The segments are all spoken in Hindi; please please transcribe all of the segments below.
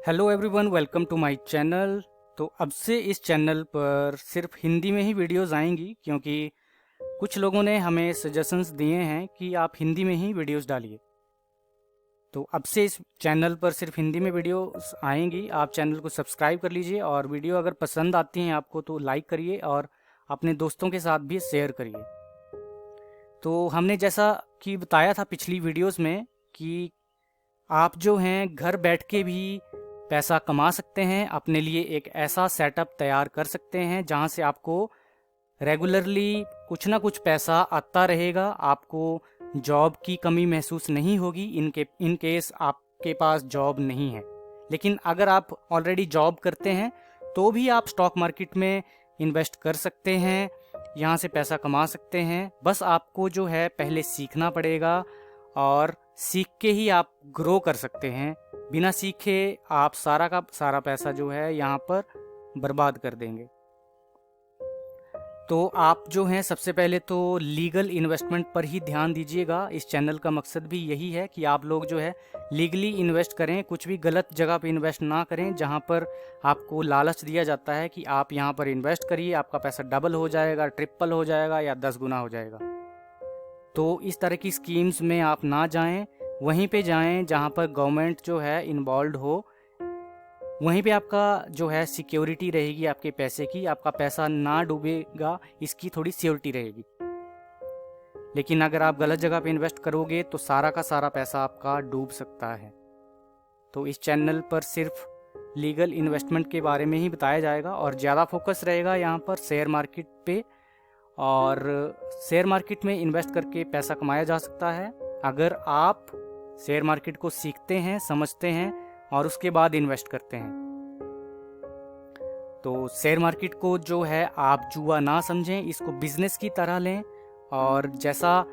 Hello everyone, welcome to my channel. तो अब से इस चैनल पर सिर्फ हिंदी में ही वीडियोस आएंगी, क्योंकि कुछ लोगों ने हमें सजेशंस दिए हैं कि आप हिंदी में ही वीडियोस डालिए। तो अब से इस चैनल पर सिर्फ हिंदी में वीडियोस आएंगी। आप चैनल को सब्सक्राइब कर लीजिए और वीडियो अगर पसंद आती हैं आपको तो लाइक करिए और अपने दोस्तों के साथ भी शेयर करिए। तो हमने जैसा कि बताया था पिछली वीडियोस में कि आप जो हैं घर बैठ के भी पैसा कमा सकते हैं, अपने लिए एक ऐसा सेटअप तैयार कर सकते हैं जहां से आपको रेगुलरली कुछ ना कुछ पैसा आता रहेगा। आपको जॉब की कमी महसूस नहीं होगी इन केस आपके पास जॉब नहीं है। लेकिन अगर आप ऑलरेडी जॉब करते हैं तो भी आप स्टॉक मार्केट में इन्वेस्ट कर सकते हैं, यहाँ से पैसा कमा सकते हैं। बस आपको जो है पहले सीखना पड़ेगा और सीख के ही आप ग्रो कर सकते हैं। बिना सीखे आप सारा का सारा पैसा जो है यहाँ पर बर्बाद कर देंगे। तो आप जो हैं सबसे पहले तो लीगल इन्वेस्टमेंट पर ही ध्यान दीजिएगा। इस चैनल का मकसद भी यही है कि आप लोग जो है लीगली इन्वेस्ट करें, कुछ भी गलत जगह पे इन्वेस्ट ना करें जहाँ पर आपको लालच दिया जाता है कि आप यहाँ पर इन्वेस्ट करिए, आपका पैसा डबल हो जाएगा, ट्रिपल हो जाएगा या 10 गुना हो जाएगा। तो इस तरह की स्कीम्स में आप ना जाएं, वहीं पे जाएं जहां पर गवर्नमेंट जो है इन्वॉल्व हो। वहीं पे आपका जो है सिक्योरिटी रहेगी आपके पैसे की, आपका पैसा ना डूबेगा, इसकी थोड़ी सिक्योरिटी रहेगी। लेकिन अगर आप गलत जगह पे इन्वेस्ट करोगे तो सारा का सारा पैसा आपका डूब सकता है। तो इस चैनल पर सिर्फ लीगल इन्वेस्टमेंट के बारे में ही बताया जाएगा और ज़्यादा फोकस रहेगा यहाँ पर शेयर मार्केट पे। और शेयर मार्केट में इन्वेस्ट करके पैसा कमाया जा सकता है अगर आप शेयर मार्केट को सीखते हैं, समझते हैं और उसके बाद इन्वेस्ट करते हैं। तो शेयर मार्केट को जो है आप जुआ ना समझें, इसको बिजनेस की तरह लें और जैसा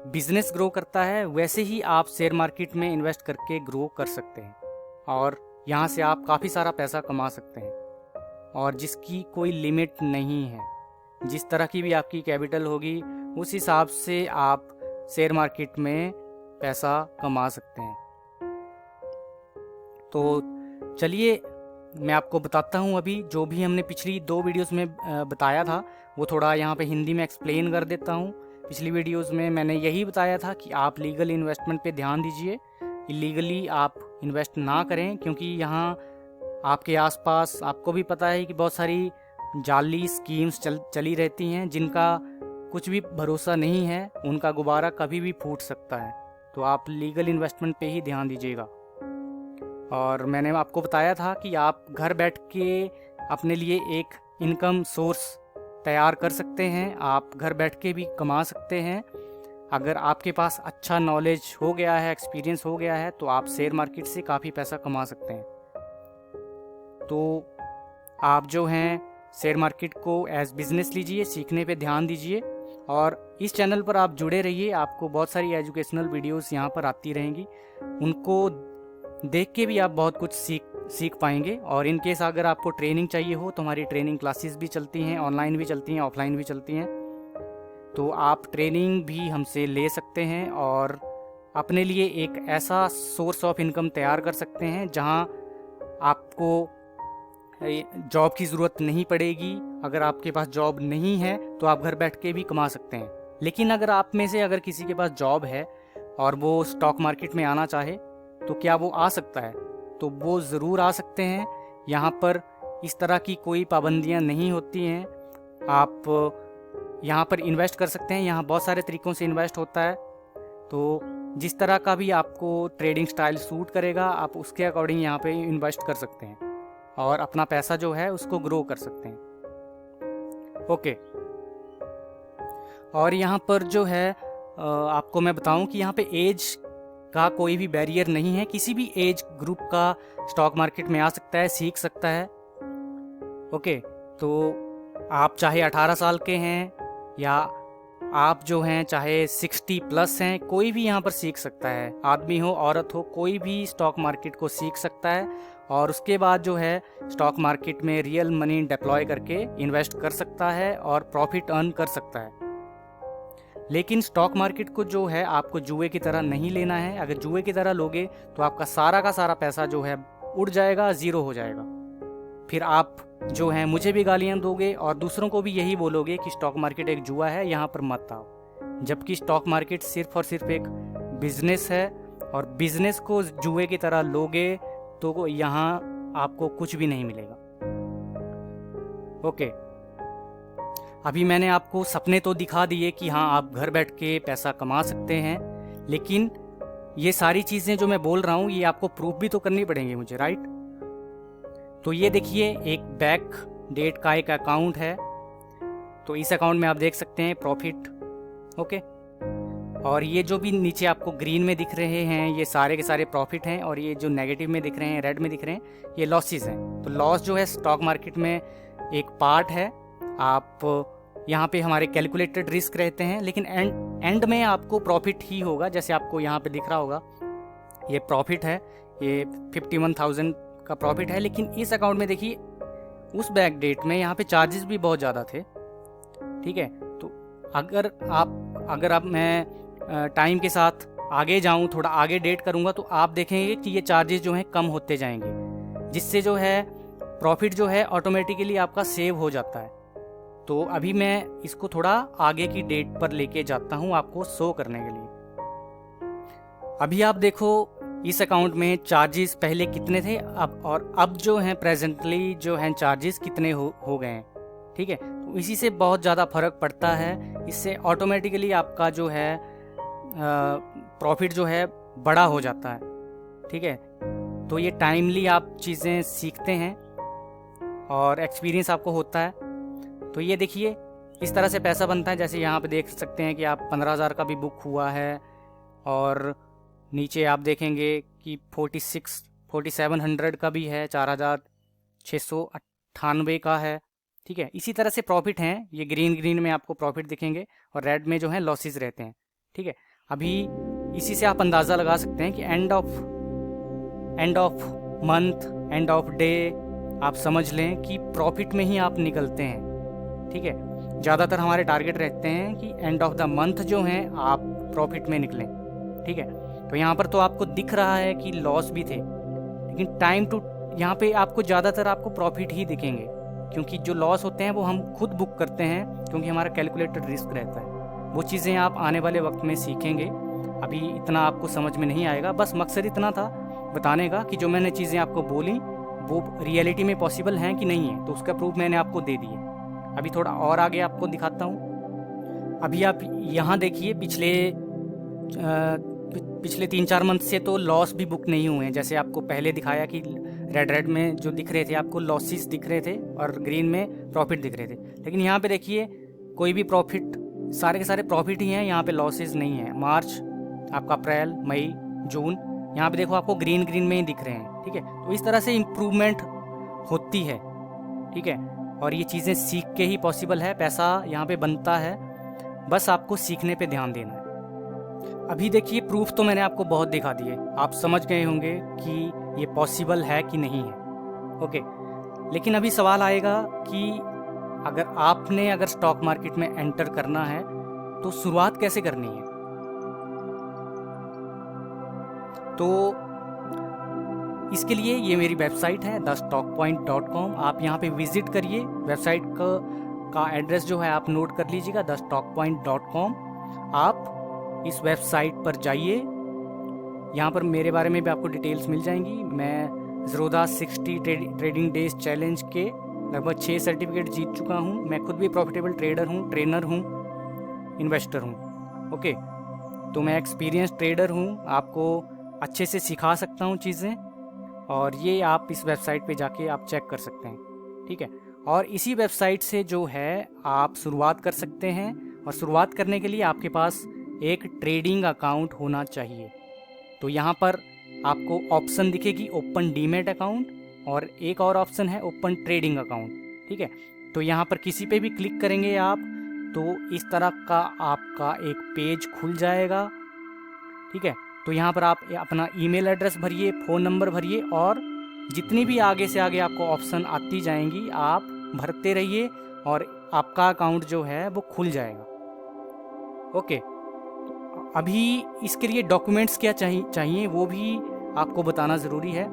बिजनेस ग्रो करता है वैसे ही आप शेयर मार्केट में इन्वेस्ट करके ग्रो कर सकते हैं और यहाँ से आप काफ़ी सारा पैसा कमा सकते हैं और जिसकी कोई लिमिट नहीं है। जिस तरह की भी आपकी कैपिटल होगी उस हिसाब से आप शेयर मार्केट में पैसा कमा सकते हैं। तो चलिए मैं आपको बताता हूँ, अभी जो भी हमने पिछली 2 वीडियोस में बताया था वो थोड़ा यहाँ पे हिंदी में एक्सप्लेन कर देता हूँ। पिछली वीडियोस में मैंने यही बताया था कि आप लीगल इन्वेस्टमेंट पे ध्यान दीजिए, इलीगली आप इन्वेस्ट ना करें, क्योंकि यहाँ आपके आसपास आपको भी पता है कि बहुत सारी जाली स्कीम्स चली रहती हैं जिनका कुछ भी भरोसा नहीं है, उनका गुब्बारा कभी भी फूट सकता है। तो आप लीगल इन्वेस्टमेंट पे ही ध्यान दीजिएगा। और मैंने आपको बताया था कि आप घर बैठ के अपने लिए एक इनकम सोर्स तैयार कर सकते हैं, आप घर बैठ के भी कमा सकते हैं। अगर आपके पास अच्छा नॉलेज हो गया है, एक्सपीरियंस हो गया है तो आप शेयर मार्केट से काफ़ी पैसा कमा सकते हैं। तो आप जो हैं शेयर मार्केट को एज बिजनेस लीजिए, सीखने पे ध्यान दीजिए और इस चैनल पर आप जुड़े रहिए। आपको बहुत सारी एजुकेशनल वीडियोस यहाँ पर आती रहेंगी, उनको देख के भी आप बहुत कुछ सीख पाएंगे। और इन केस अगर आपको ट्रेनिंग चाहिए हो तो हमारी ट्रेनिंग क्लासेस भी चलती हैं, ऑनलाइन भी चलती हैं, ऑफलाइन भी चलती हैं। तो आप ट्रेनिंग भी हमसे ले सकते हैं और अपने लिए एक ऐसा सोर्स ऑफ इनकम तैयार कर सकते हैं जहाँ आपको जॉब की ज़रूरत नहीं पड़ेगी। अगर आपके पास जॉब नहीं है तो आप घर बैठ के भी कमा सकते हैं। लेकिन अगर आप में से अगर किसी के पास जॉब है और वो स्टॉक मार्केट में आना चाहे तो क्या वो आ सकता है? तो वो ज़रूर आ सकते हैं। यहाँ पर इस तरह की कोई पाबंदियाँ नहीं होती हैं। आप यहाँ पर इन्वेस्ट कर सकते हैं, यहाँ बहुत सारे तरीक़ों से इन्वेस्ट होता है। तो जिस तरह का भी आपको ट्रेडिंग स्टाइल सूट करेगा आप उसके अकॉर्डिंग यहाँ पे इन्वेस्ट कर सकते हैं और अपना पैसा जो है उसको ग्रो कर सकते हैं। ओके। और यहाँ पर जो है आपको मैं बताऊं कि यहाँ पे एज का कोई भी बैरियर नहीं है, किसी भी एज ग्रुप का स्टॉक मार्केट में आ सकता है, सीख सकता है। ओके। तो आप चाहे 18 साल के हैं या आप जो हैं चाहे 60 प्लस हैं, कोई भी यहाँ पर सीख सकता है। आदमी हो औरत हो, कोई भी स्टॉक मार्केट को सीख सकता है और उसके बाद जो है स्टॉक मार्केट में रियल मनी डिप्लॉय करके इन्वेस्ट कर सकता है और प्रॉफिट अर्न कर सकता है। लेकिन स्टॉक मार्केट को जो है आपको जुए की तरह नहीं लेना है। अगर जुए की तरह लोगे तो आपका सारा का सारा पैसा जो है उड़ जाएगा, ज़ीरो हो जाएगा। फिर आप जो है मुझे भी गालियाँ दोगे और दूसरों को भी यही बोलोगे कि स्टॉक मार्केट एक जुआ है, यहाँ पर मत आओ। जबकि स्टॉक मार्केट सिर्फ और सिर्फ एक बिजनेस है, और बिजनेस को जुए की तरह लोगे तो यहाँ आपको कुछ भी नहीं मिलेगा। ओके, अभी मैंने आपको सपने तो दिखा दिए कि हाँ आप घर बैठ के पैसा कमा सकते हैं, लेकिन ये सारी चीज़ें जो मैं बोल रहा हूँ ये आपको प्रूफ भी तो करनी पड़ेंगी मुझे, राइट? तो ये देखिए, एक बैक डेट का एक अकाउंट है। तो इस अकाउंट में आप देख सकते हैं प्रॉफिट। ओके, और ये जो भी नीचे आपको ग्रीन में दिख रहे हैं ये सारे के सारे प्रॉफिट हैं, और ये जो नेगेटिव में दिख रहे हैं, रेड में दिख रहे हैं, ये लॉसेस हैं। तो लॉस जो है स्टॉक मार्केट में एक पार्ट है। आप यहाँ पे हमारे कैलकुलेटेड रिस्क रहते हैं, लेकिन एंड में आपको प्रॉफिट ही होगा। जैसे आपको यहाँ पे दिख रहा होगा ये प्रॉफिट है, ये 51,000 का प्रॉफिट है। लेकिन इस अकाउंट में देखिए उस बैक डेट में यहाँ पे चार्जेस भी बहुत ज़्यादा थे। ठीक है, तो अगर आप मैं टाइम के साथ आगे जाऊँ, थोड़ा आगे डेट करूँगा, तो आप देखेंगे कि ये चार्जेस जो हैं कम होते जाएंगे, जिससे जो है प्रॉफिट जो है ऑटोमेटिकली आपका सेव हो जाता है। तो अभी मैं इसको थोड़ा आगे की डेट पर लेके जाता हूँ आपको शो करने के लिए। अभी आप देखो इस अकाउंट में चार्जेस पहले कितने थे अब जो हैं प्रेजेंटली जो हैं चार्जेस कितने हो गए हैं। ठीक है, तो इसी से बहुत ज़्यादा फर्क पड़ता है। इससे ऑटोमेटिकली आपका जो है प्रॉफिट जो है बड़ा हो जाता है। ठीक है, तो ये टाइमली आप चीज़ें सीखते हैं और एक्सपीरियंस आपको होता है। तो ये देखिए इस तरह से पैसा बनता है। जैसे यहाँ पे देख सकते हैं कि आप 15,000 का भी बुक हुआ है, और नीचे आप देखेंगे कि 4700 का भी है, 4,698 का है। ठीक है, इसी तरह से प्रॉफिट हैं। ये ग्रीन में आपको प्रॉफिट दिखेंगे और रेड में जो है लॉसेस रहते हैं। ठीक है, अभी इसी से आप अंदाज़ा लगा सकते हैं कि end of month, end of day आप समझ लें कि प्रॉफिट में ही आप निकलते हैं। ठीक है, ज़्यादातर हमारे टारगेट रहते हैं कि एंड ऑफ द मंथ जो हैं आप प्रॉफिट में निकलें। ठीक है, तो यहाँ पर तो आपको दिख रहा है कि लॉस भी थे, लेकिन टाइम टू यहाँ पे आपको ज़्यादातर आपको प्रॉफिट ही दिखेंगे, क्योंकि जो लॉस होते हैं वो हम खुद बुक करते हैं, क्योंकि हमारा कैलकुलेटेड रिस्क रहता है। वो चीज़ें आप आने वाले वक्त में सीखेंगे, अभी इतना आपको समझ में नहीं आएगा। बस मकसद इतना था बताने का कि जो मैंने चीज़ें आपको बोली वो रियलिटी में पॉसिबल हैं कि नहीं है, तो उसका प्रूफ मैंने आपको दे दिया। अभी थोड़ा और आगे आपको दिखाता हूँ। अभी आप यहाँ देखिए पिछले 3-4 मंथ से तो लॉस भी बुक नहीं हुए हैं। जैसे आपको पहले दिखाया कि रेड में जो दिख रहे थे आपको लॉसेस दिख रहे थे और ग्रीन में प्रॉफिट दिख रहे थे, लेकिन यहाँ पे देखिए कोई भी प्रॉफिट, सारे के सारे प्रॉफिट ही हैं, यहाँ पे लॉसेस नहीं है। मार्च, आपका अप्रैल, मई, जून, यहाँ पे देखो आपको ग्रीन में ही दिख रहे हैं। ठीक है, तो इस तरह से इम्प्रूवमेंट होती है। ठीक है, और ये चीज़ें सीख के ही पॉसिबल है, पैसा यहाँ पे बनता है, बस आपको सीखने पे ध्यान देना है। अभी देखिए प्रूफ तो मैंने आपको बहुत दिखा दिए, आप समझ गए होंगे कि ये पॉसिबल है कि नहीं है। ओके, लेकिन अभी सवाल आएगा कि अगर स्टॉक मार्केट में एंटर करना है तो शुरुआत कैसे करनी है। तो इसके लिए ये मेरी वेबसाइट है thestockpoint.com, आप यहाँ पे विजिट करिए। वेबसाइट का एड्रेस जो है आप नोट कर लीजिएगा, thestockpoint.com। आप इस वेबसाइट पर जाइए, यहाँ पर मेरे बारे में भी आपको डिटेल्स मिल जाएंगी। मैं ज़ीरोधा 60 ट्रेडिंग डेज चैलेंज के लगभग 6 सर्टिफिकेट जीत चुका हूँ। मैं खुद भी प्रॉफिटेबल ट्रेडर हूँ, ट्रेनर हूँ, इन्वेस्टर हूँ। ओके, तो मैं एक्सपीरियंस ट्रेडर हूँ, आपको अच्छे से सिखा सकता हूँ चीज़ें, और ये आप इस वेबसाइट पे जाके आप चेक कर सकते हैं। ठीक है, और इसी वेबसाइट से जो है आप शुरुआत कर सकते हैं, और शुरुआत करने के लिए आपके पास एक ट्रेडिंग अकाउंट होना चाहिए। तो यहाँ पर आपको ऑप्शन दिखेगी ओपन डीमैट अकाउंट, और एक और ऑप्शन है ओपन ट्रेडिंग अकाउंट। ठीक है, तो यहाँ पर किसी पे भी क्लिक करेंगे आप तो इस तरह का आपका एक पेज खुल जाएगा। ठीक है, तो यहाँ पर आप अपना ईमेल एड्रेस भरिए, फ़ोन नंबर भरिए, और जितनी भी आगे से आगे आपको ऑप्शन आती जाएंगी आप भरते रहिए, और आपका अकाउंट जो है वो खुल जाएगा। ओके, अभी इसके लिए डॉक्यूमेंट्स क्या चाहिए वो भी आपको बताना ज़रूरी है।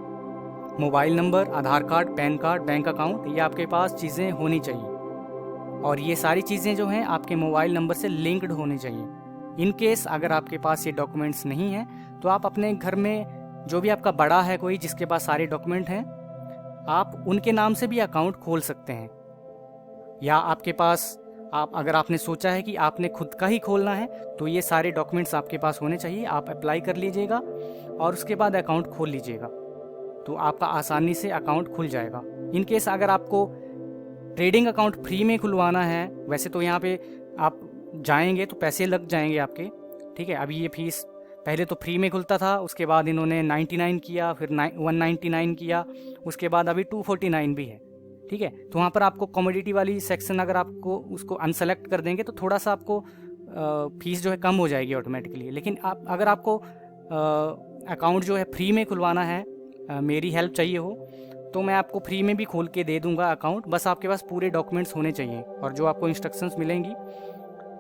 Mobile number, Aadhaar card, PAN card, bank account, ये आपके पास चीज़ें होनी चाहिए। और ये सारी चीज़ें जो हैं आपके मोबाइल नंबर से लिंक्ड होनी चाहिए। इन केस अगर आपके पास ये डॉक्यूमेंट्स नहीं हैं तो आप अपने घर में जो भी आपका बड़ा है कोई जिसके पास सारे डॉक्यूमेंट हैं, आप उनके नाम से भी अकाउंट खोल सकते हैं। या आपके पास अगर आपने सोचा है कि आपने खुद का ही खोलना है तो ये सारे डॉक्यूमेंट्स आपके पास होने चाहिए। आप अप्लाई कर लीजिएगा और उसके बाद अकाउंट खोल लीजिएगा, तो आपका आसानी से अकाउंट खुल जाएगा। इन केस अगर आपको ट्रेडिंग अकाउंट फ्री में खुलवाना है, वैसे तो यहाँ पे आप जाएंगे तो पैसे लग जाएंगे आपके, ठीक है। अभी ये फीस पहले तो फ्री में खुलता था, उसके बाद इन्होंने 99 किया, फिर 199 किया, उसके बाद अभी 249 भी है, ठीक है। तो वहाँ पर आपको कमोडिटी वाली सेक्शन अगर आपको उसको अनसेलेक्ट कर देंगे तो थोड़ा सा आपको फीस जो है कम हो जाएगी ऑटोमेटिकली। लेकिन अगर आपको अकाउंट जो है फ्री में खुलवाना है, मेरी हेल्प चाहिए हो तो मैं आपको फ्री में भी खोल के दे दूंगा अकाउंट। बस आपके पास पूरे डॉक्यूमेंट्स होने चाहिए और जो आपको इंस्ट्रक्शंस मिलेंगी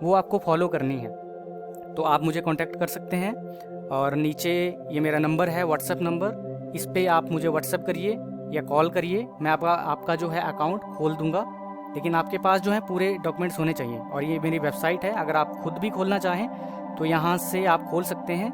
वो आपको फॉलो करनी है। तो आप मुझे कांटेक्ट कर सकते हैं और नीचे ये मेरा नंबर है, व्हाट्सएप नंबर, इस पे आप मुझे व्हाट्सएप करिए या कॉल करिए, मैं आपका जो है अकाउंट खोल दूंगा। लेकिन आपके पास जो है पूरे डॉक्यूमेंट्स होने चाहिए। और ये मेरी वेबसाइट है, अगर आप खुद भी खोलना चाहें तो यहाँ से आप खोल सकते हैं।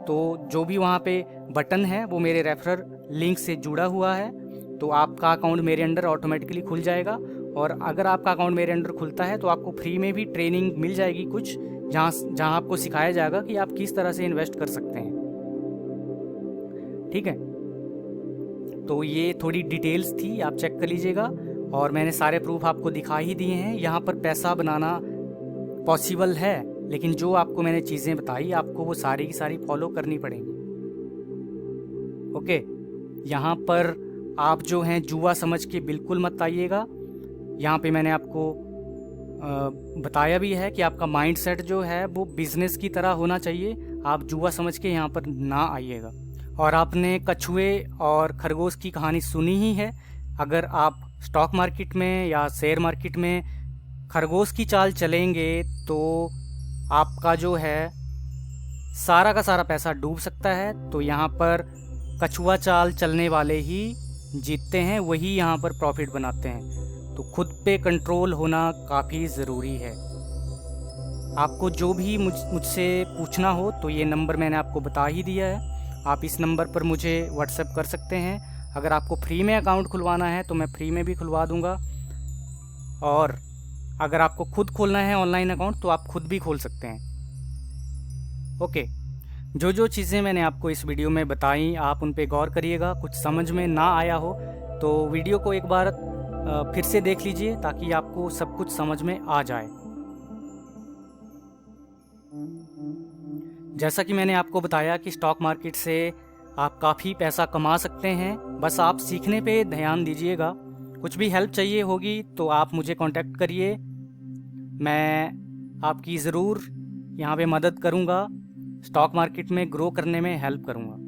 तो जो भी वहाँ पे बटन है वो मेरे रेफरल लिंक से जुड़ा हुआ है, तो आपका अकाउंट मेरे अंडर ऑटोमेटिकली खुल जाएगा। और अगर आपका अकाउंट मेरे अंडर खुलता है तो आपको फ्री में भी ट्रेनिंग मिल जाएगी कुछ, जहाँ आपको सिखाया जाएगा कि आप किस तरह से इन्वेस्ट कर सकते हैं, ठीक है। तो ये थोड़ी डिटेल्स थी, आप चेक कर लीजिएगा। और मैंने सारे प्रूफ आपको दिखा ही दिए हैं। यहाँ पर पैसा बनाना पॉसिबल है, लेकिन जो आपको मैंने चीज़ें बताई आपको वो सारी की सारी फॉलो करनी पड़ेंगी, ओके। यहाँ पर आप जो हैं जुआ समझ के बिल्कुल मत आइएगा। यहाँ पे मैंने आपको बताया भी है कि आपका माइंडसेट जो है वो बिजनेस की तरह होना चाहिए। आप जुआ समझ के यहाँ पर ना आइएगा। और आपने कछुए और खरगोश की कहानी सुनी ही है। अगर आप स्टॉक मार्केट में या शेयर मार्केट में खरगोश की चाल चलेंगे तो आपका जो है सारा का सारा पैसा डूब सकता है। तो यहाँ पर कछुआ चाल चलने वाले ही जीतते हैं, वही यहाँ पर प्रॉफिट बनाते हैं। तो खुद पे कंट्रोल होना काफ़ी ज़रूरी है। आपको जो भी मुझसे पूछना हो तो ये नंबर मैंने आपको बता ही दिया है, आप इस नंबर पर मुझे व्हाट्सएप कर सकते हैं। अगर आपको फ्री में अकाउंट खुलवाना है तो मैं फ्री में भी खुलवा दूंगा, और अगर आपको खुद खोलना है ऑनलाइन अकाउंट तो आप खुद भी खोल सकते हैं, ओके। जो चीज़ें मैंने आपको इस वीडियो में बताई आप उन पे गौर करिएगा। कुछ समझ में ना आया हो तो वीडियो को एक बार फिर से देख लीजिए ताकि आपको सब कुछ समझ में आ जाए। जैसा कि मैंने आपको बताया कि स्टॉक मार्केट से आप काफ़ी पैसा कमा सकते हैं, बस आप सीखने पे ध्यान दीजिएगा। कुछ भी हेल्प चाहिए होगी तो आप मुझे कांटेक्ट करिए, मैं आपकी ज़रूर यहाँ पे मदद करूँगा, स्टॉक मार्केट में ग्रो करने में हेल्प करूँगा।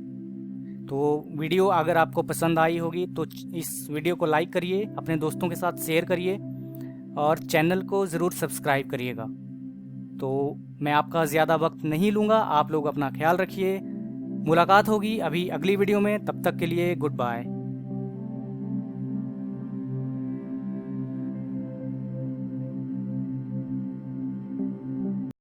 तो वीडियो अगर आपको पसंद आई होगी तो इस वीडियो को लाइक करिए, अपने दोस्तों के साथ शेयर करिए और चैनल को ज़रूर सब्सक्राइब करिएगा। तो मैं आपका ज़्यादा वक्त नहीं लूँगा, आप लोग अपना ख्याल रखिए। मुलाकात होगी अभी अगली वीडियो में, तब तक के लिए गुड बाय।